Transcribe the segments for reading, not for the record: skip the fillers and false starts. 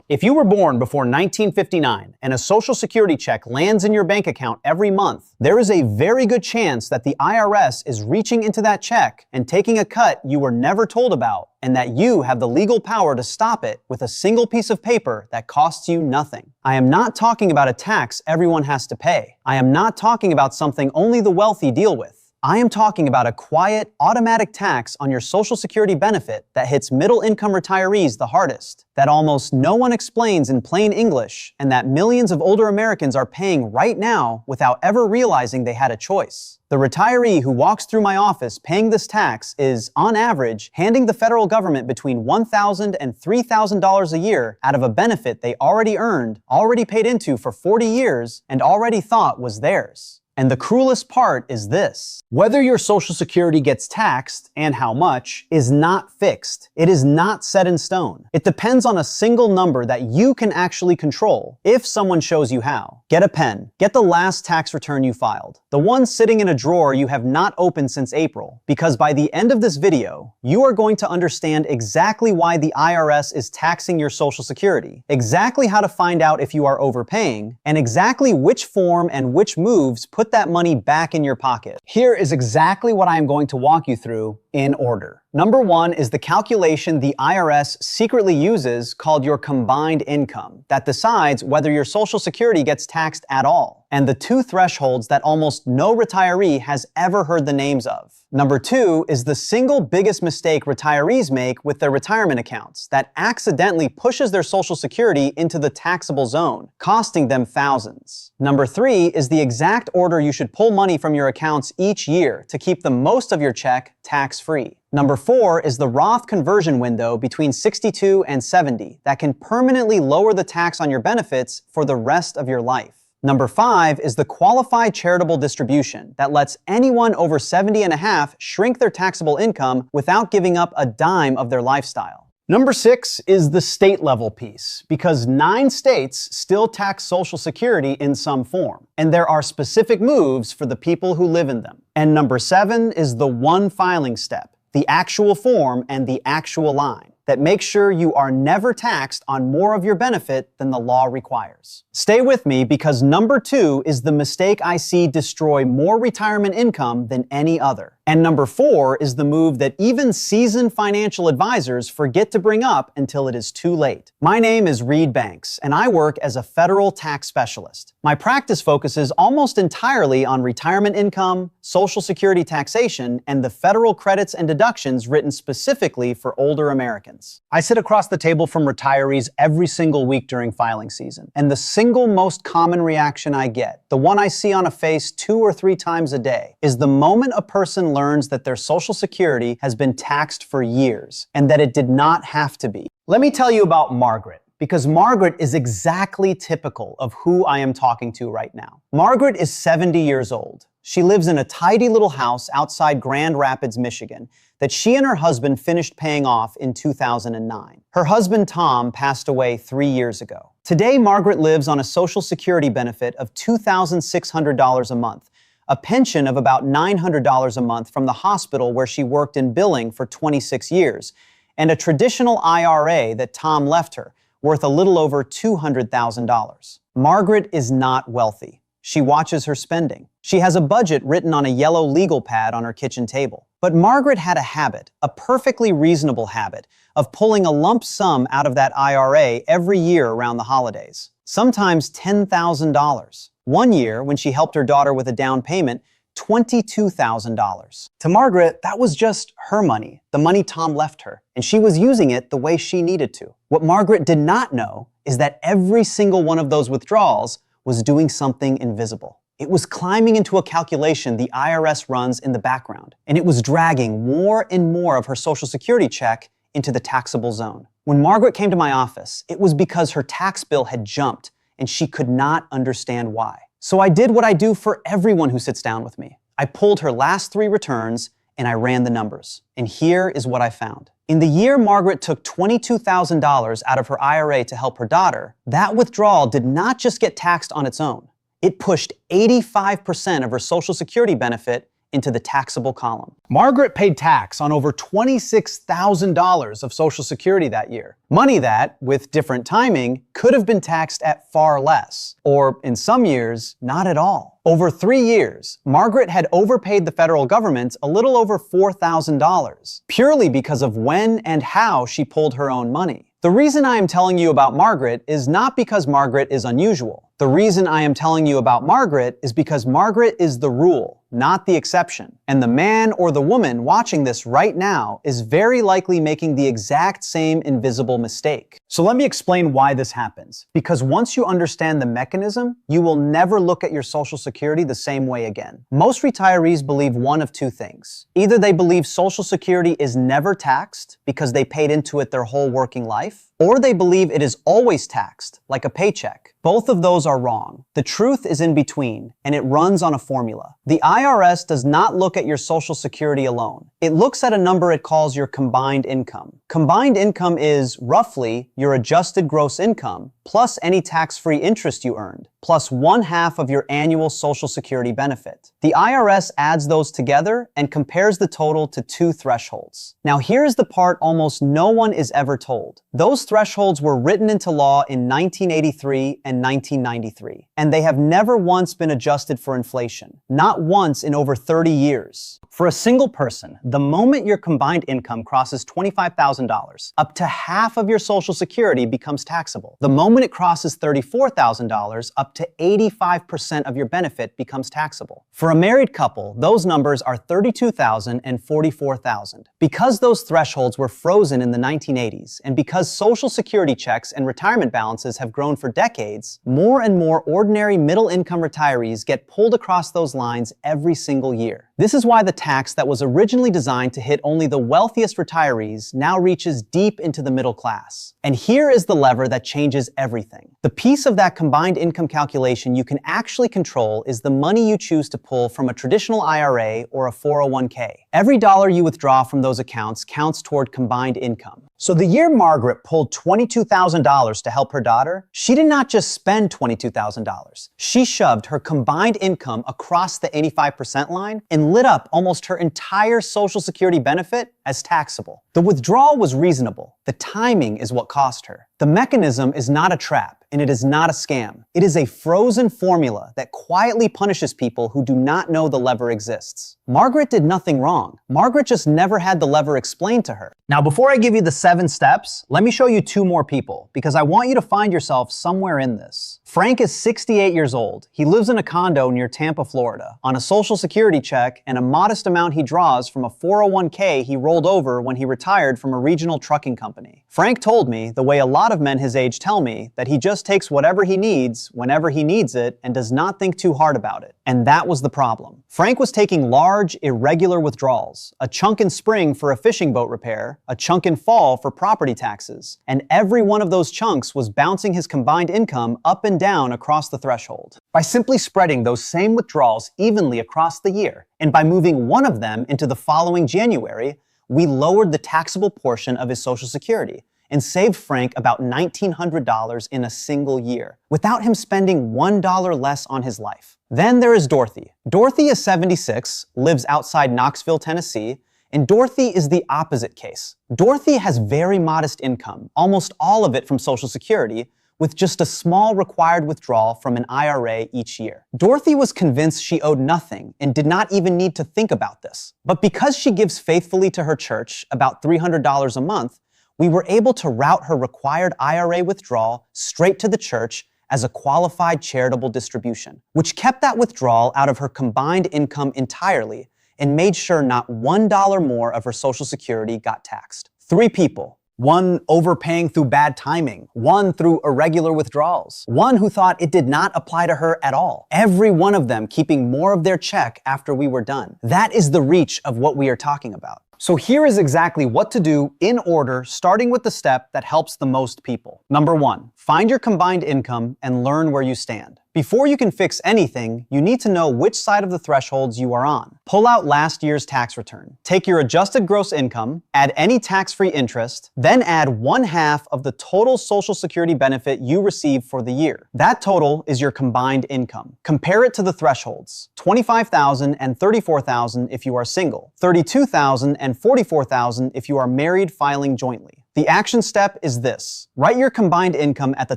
If you were born before 1959 and a Social Security check lands in your bank account every month, there is a very good chance that the IRS is reaching into that check and taking a cut you were never told about, and that you have the legal power to stop it with a single piece of paper that costs you nothing. I am not talking about a tax everyone has to pay. I am not talking about something only the wealthy deal with. I am talking about a quiet, automatic tax on your Social Security benefit that hits middle-income retirees the hardest, that almost no one explains in plain English, and that millions of older Americans are paying right now without ever realizing they had a choice. The retiree who walks through my office paying this tax is, on average, handing the federal government between $1,000 and $3,000 a year out of a benefit they already earned, already paid into for 40 years, and already thought was theirs. And the cruelest part is this: whether your Social Security gets taxed, and how much, is not fixed. It is not set in stone. It depends on a single number that you can actually control, if someone shows you how. Get a pen. Get the last tax return you filed, the one sitting in a drawer you have not opened since April, because by the end of this video, you are going to understand exactly why the IRS is taxing your Social Security, exactly how to find out if you are overpaying, and exactly which form and which moves put that money back in your pocket. Here is exactly what I am going to walk you through in order. Number one is the calculation the IRS secretly uses called your combined income that decides whether your Social Security gets taxed at all, and the two thresholds that almost no retiree has ever heard the names of. Number two is the single biggest mistake retirees make with their retirement accounts that accidentally pushes their Social Security into the taxable zone, costing them thousands. Number three is the exact order you should pull money from your accounts each year to keep the most of your check tax-free. Number four is the Roth conversion window between 62 and 70 that can permanently lower the tax on your benefits for the rest of your life. Number five is the qualified charitable distribution that lets anyone over 70 and a half shrink their taxable income without giving up a dime of their lifestyle. Number six is the state level piece, because 9 states still tax Social Security in some form, and there are specific moves for the people who live in them. And number seven is the one filing step, the actual form and the actual line that makes sure you are never taxed on more of your benefit than the law requires. Stay with me, because number two is the mistake I see destroy more retirement income than any other. And number four is the move that even seasoned financial advisors forget to bring up until it is too late. My name is Reed Banks, and I work as a federal tax specialist. My practice focuses almost entirely on retirement income, Social Security taxation, and the federal credits and deductions written specifically for older Americans. I sit across the table from retirees every single week during filing season, and the single most common reaction I get, the one I see on a face 2 or 3 times a day, is the moment a person learns that their Social Security has been taxed for years and that it did not have to be. Let me tell you about Margaret, because Margaret is exactly typical of who I am talking to right now. Margaret is 70 years old. She lives in a tidy little house outside Grand Rapids, Michigan, that she and her husband finished paying off in 2009. Her husband, Tom, passed away 3 years ago. Today, Margaret lives on a Social Security benefit of $2,600 a month, a pension of about $900 a month from the hospital where she worked in billing for 26 years, and a traditional IRA that Tom left her, worth a little over $200,000. Margaret is not wealthy. She watches her spending. She has a budget written on a yellow legal pad on her kitchen table. But Margaret had a habit, a perfectly reasonable habit, of pulling a lump sum out of that IRA every year around the holidays, sometimes $10,000. One year, when she helped her daughter with a down payment, $22,000. To Margaret, that was just her money, the money Tom left her, and she was using it the way she needed to. What Margaret did not know is that every single one of those withdrawals was doing something invisible. It was climbing into a calculation the IRS runs in the background, and it was dragging more and more of her Social Security check into the taxable zone. When Margaret came to my office, it was because her tax bill had jumped, and she could not understand why. So I did what I do for everyone who sits down with me. I pulled her last 3 returns and I ran the numbers. And here is what I found. In the year Margaret took $22,000 out of her IRA to help her daughter, that withdrawal did not just get taxed on its own. It pushed 85% of her Social Security benefit into the taxable column. Margaret paid tax on over $26,000 of Social Security that year. Money that, with different timing, could have been taxed at far less, or in some years, not at all. Over 3 years, Margaret had overpaid the federal government a little over $4,000, purely because of when and how she pulled her own money. The reason I am telling you about Margaret is not because Margaret is unusual. The reason I am telling you about Margaret is because Margaret is the rule, not the exception. And the man or the woman watching this right now is very likely making the exact same invisible mistake. So let me explain why this happens. Because once you understand the mechanism, you will never look at your Social Security the same way again. Most retirees believe one of two things. Either they believe Social Security is never taxed because they paid into it their whole working life, or they believe it is always taxed, like a paycheck. Both of those are wrong. The truth is in between, and it runs on a formula. The IRS does not look at your Social Security alone. It looks at a number it calls your combined income. Combined income is, roughly, your adjusted gross income, plus any tax-free interest you earned, plus 1/2 of your annual Social Security benefit. The IRS adds those together and compares the total to 2 thresholds. Now here's the part almost no one is ever told. Those thresholds were written into law in 1983 and 1993, and they have never once been adjusted for inflation. Not once in over 30 years. For a single person, the moment your combined income crosses $25,000, up to half of your Social Security becomes taxable. The moment it crosses $34,000, up to 85% of your benefit becomes taxable. For a married couple, those numbers are $32,000 and $44,000. Because those thresholds were frozen in the 1980s, and because Social Security checks and retirement balances have grown for decades, more and more ordinary middle-income retirees get pulled across those lines every single year. This is why the tax that was originally designed to hit only the wealthiest retirees now reaches deep into the middle class. And here is the lever that changes everything. The piece of that combined income calculation you can actually control is the money you choose to pull from a traditional IRA or a 401k. Every dollar you withdraw from those accounts counts toward combined income. So the year Margaret pulled $22,000 to help her daughter, she did not just spend $22,000. She shoved her combined income across the 85% line and lit up almost her entire Social Security benefit as taxable. The withdrawal was reasonable. The timing is what cost her. The mechanism is not a trap, and it is not a scam. It is a frozen formula that quietly punishes people who do not know the lever exists. Margaret did nothing wrong. Margaret just never had the lever explained to her. Now, before I give you the 7 steps, let me show you 2 more people, because I want you to find yourself somewhere in this. Frank is 68 years old. He lives in a condo near Tampa, Florida, on a Social Security check and a modest amount he draws from a 401k he rolled over when he retired from a regional trucking company. Frank told me, the way a lot of men his age tell me, that he just takes whatever he needs, whenever he needs it, and does not think too hard about it. And that was the problem. Frank was taking large, irregular withdrawals, a chunk in spring for a fishing boat repair, a chunk in fall for property taxes, and every one of those chunks was bouncing his combined income up and down across the threshold. By simply spreading those same withdrawals evenly across the year, and by moving one of them into the following January, we lowered the taxable portion of his Social Security and saved Frank about $1,900 in a single year, without him spending $1 less on his life. Then there is Dorothy. Dorothy is 76, lives outside Knoxville, Tennessee, and Dorothy is the opposite case. Dorothy has very modest income, almost all of it from Social Security, with just a small required withdrawal from an IRA each year. Dorothy was convinced she owed nothing and did not even need to think about this. But because she gives faithfully to her church, about $300 a month, we were able to route her required IRA withdrawal straight to the church as a qualified charitable distribution, which kept that withdrawal out of her combined income entirely and made sure not $1 more of her Social Security got taxed. 3 people. One overpaying through bad timing, one through irregular withdrawals, one who thought it did not apply to her at all. Every one of them keeping more of their check after we were done. That is the reach of what we are talking about. So here is exactly what to do in order, starting with the step that helps the most people. Number 1, find your combined income and learn where you stand. Before you can fix anything, you need to know which side of the thresholds you are on. Pull out last year's tax return. Take your adjusted gross income, add any tax-free interest, then add 1/2 of the total Social Security benefit you received for the year. That total is your combined income. Compare it to the thresholds: $25,000 and $34,000 if you are single, $32,000 and $44,000 if you are married filing jointly. The action step is this. Write your combined income at the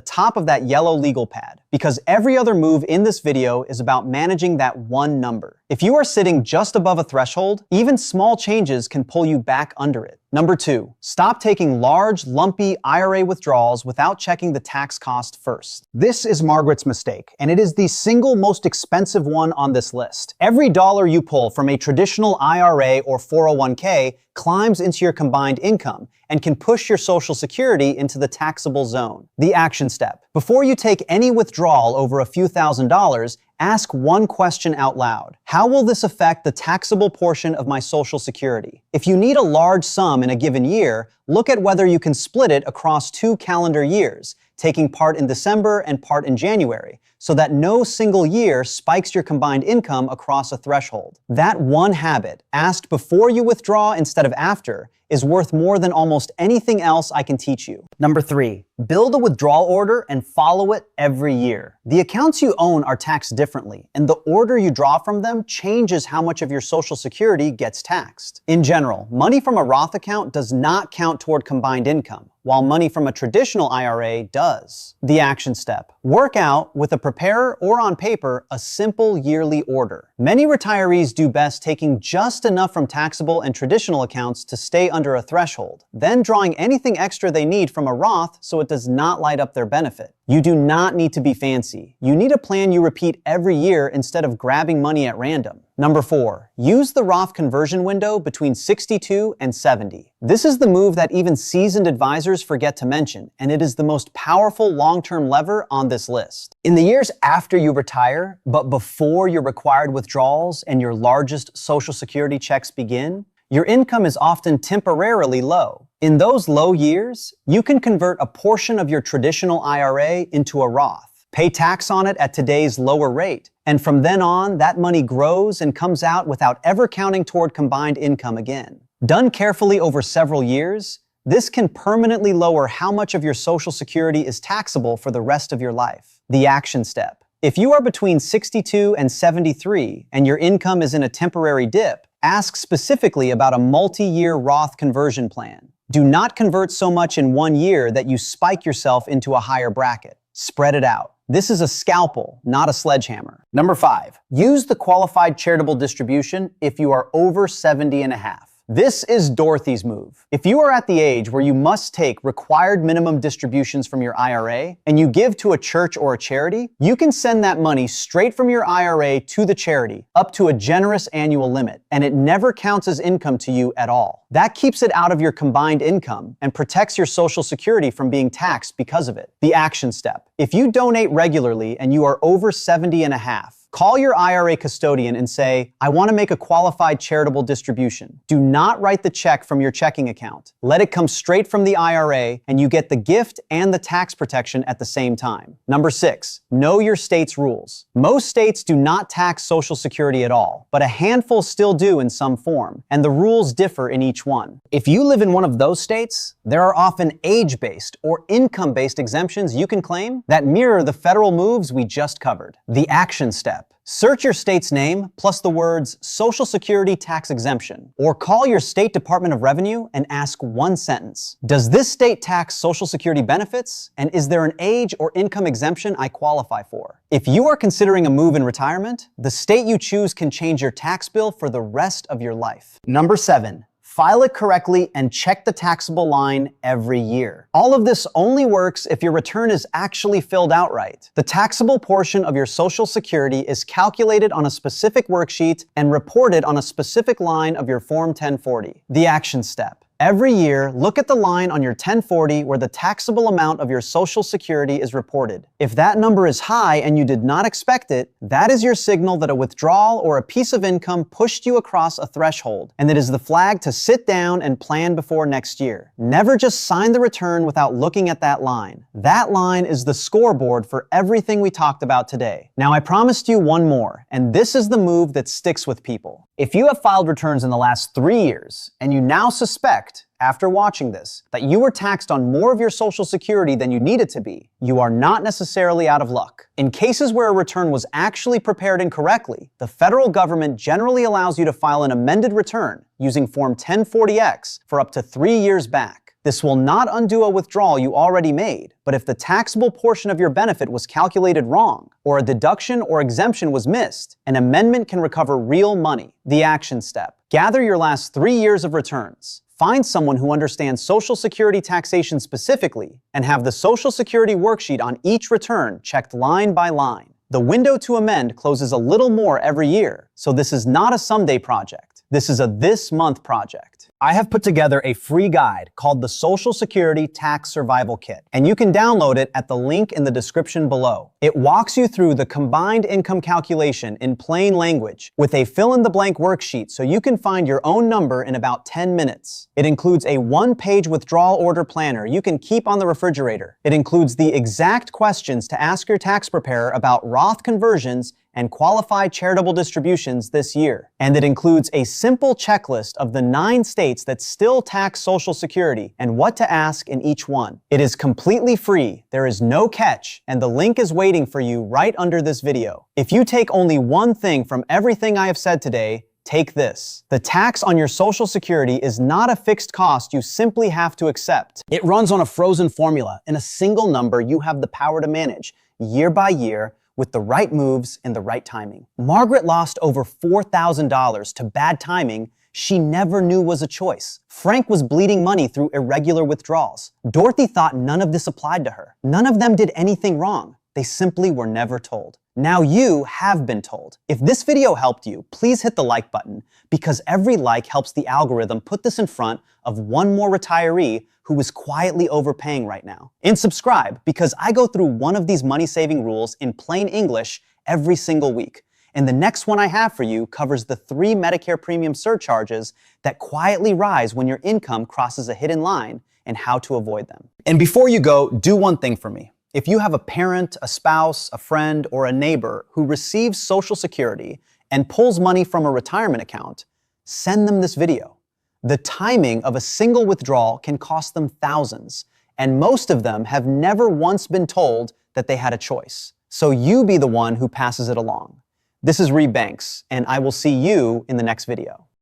top of that yellow legal pad, because every other move in this video is about managing that one number. If you are sitting just above a threshold, even small changes can pull you back under it. Number 2, stop taking large, lumpy IRA withdrawals without checking the tax cost first. This is Margaret's mistake, and it is the single most expensive one on this list. Every dollar you pull from a traditional IRA or 401k climbs into your combined income and can push your Social Security into the taxable zone. The action step. Before you take any withdrawal over a few $1,000s, ask one question out loud. How will this affect the taxable portion of my Social Security? If you need a large sum in a given year, look at whether you can split it across 2 calendar years, taking part in December and part in January, so that no single year spikes your combined income across a threshold. That one habit, asked before you withdraw instead of after, is worth more than almost anything else I can teach you. Number 3, build a withdrawal order and follow it every year. The accounts you own are taxed differently, and the order you draw from them changes how much of your Social Security gets taxed. In general, money from a Roth account does not count toward combined income, while money from a traditional IRA does. The action step. Work out, with a preparer or on paper, a simple yearly order. Many retirees do best taking just enough from taxable and traditional accounts to stay under a threshold, then drawing anything extra they need from a Roth so it does not light up their benefit. You do not need to be fancy. You need a plan you repeat every year instead of grabbing money at random. Number 4, use the Roth conversion window between 62 and 70. This is the move that even seasoned advisors forget to mention, and it is the most powerful long-term lever on this list. In the years after you retire, but before your required withdrawals and your largest Social Security checks begin, your income is often temporarily low. In those low years, you can convert a portion of your traditional IRA into a Roth. Pay tax on it at today's lower rate, and from then on, that money grows and comes out without ever counting toward combined income again. Done carefully over several years, this can permanently lower how much of your Social Security is taxable for the rest of your life. The action step. If you are between 62 and 73 and your income is in a temporary dip, ask specifically about a multi-year Roth conversion plan. Do not convert so much in one year that you spike yourself into a higher bracket. Spread it out. This is a scalpel, not a sledgehammer. Number 5, use the qualified charitable distribution if you are over 70 and a half. This is Dorothy's move. If you are at the age where you must take required minimum distributions from your IRA and you give to a church or a charity, you can send that money straight from your IRA to the charity, up to a generous annual limit, and it never counts as income to you at all. That keeps it out of your combined income and protects your Social Security from being taxed because of it. The action step. If you donate regularly and you are over 70 and a half, call your IRA custodian and say, I want to make a qualified charitable distribution. Do not write the check from your checking account. Let it come straight from the IRA and you get the gift and the tax protection at the same time. Number 6, know your state's rules. Most states do not tax Social Security at all, but a handful still do in some form, and the rules differ in each one. If you live in one of those states, there are often age-based or income-based exemptions you can claim that mirror the federal moves we just covered. The action step. Search your state's name plus the words Social Security tax exemption, or call your state Department of Revenue and ask one sentence. Does this state tax Social Security benefits? And is there an age or income exemption I qualify for? If you are considering a move in retirement, the state you choose can change your tax bill for the rest of your life. Number 7. File it correctly and check the taxable line every year. All of this only works if your return is actually filled out right. The taxable portion of your Social Security is calculated on a specific worksheet and reported on a specific line of your Form 1040. The action step. Every year, look at the line on your 1040 where the taxable amount of your Social Security is reported. If that number is high and you did not expect it, that is your signal that a withdrawal or a piece of income pushed you across a threshold, and it is the flag to sit down and plan before next year. Never just sign the return without looking at that line. That line is the scoreboard for everything we talked about today. Now, I promised you one more, and this is the move that sticks with people. If you have filed returns in the last 3 years, and you now suspect, after watching this, that you were taxed on more of your Social Security than you needed to be, you are not necessarily out of luck. In cases where a return was actually prepared incorrectly, the federal government generally allows you to file an amended return using Form 1040X for up to 3 years back. This will not undo a withdrawal you already made, but if the taxable portion of your benefit was calculated wrong, or a deduction or exemption was missed, an amendment can recover real money. The action step: gather your last 3 years of returns. Find someone who understands Social Security taxation specifically, and have the Social Security worksheet on each return checked line by line. The window to amend closes a little more every year, so this is not a someday project. This is a this month project. I have put together a free guide called the Social Security Tax Survival Kit, and you can download it at the link in the description below. It walks you through the combined income calculation in plain language with a fill-in-the-blank worksheet so you can find your own number in about 10 minutes. It includes a one-page withdrawal order planner you can keep on the refrigerator. It includes the exact questions to ask your tax preparer about Roth conversions and qualified charitable distributions this year. And it includes a simple checklist of the 9 states that still tax Social Security and what to ask in each one. It is completely free, there is no catch, and the link is waiting for you right under this video. If you take only one thing from everything I have said today, take this. The tax on your Social Security is not a fixed cost you simply have to accept. It runs on a frozen formula in a single number you have the power to manage year by year with the right moves and the right timing. Margaret lost over $4,000 to bad timing she never knew was a choice. Frank was bleeding money through irregular withdrawals. Dorothy thought none of this applied to her. None of them did anything wrong. They simply were never told. Now you have been told. If this video helped you, please hit the like button, because every like helps the algorithm put this in front of one more retiree who is quietly overpaying right now. And subscribe, because I go through one of these money-saving rules in plain English every single week. And the next one I have for you covers the 3 Medicare premium surcharges that quietly rise when your income crosses a hidden line and how to avoid them. And before you go, do one thing for me. If you have a parent, a spouse, a friend, or a neighbor who receives Social Security and pulls money from a retirement account, send them this video. The timing of a single withdrawal can cost them thousands, and most of them have never once been told that they had a choice. So you be the one who passes it along. This is Reed Banks, and I will see you in the next video.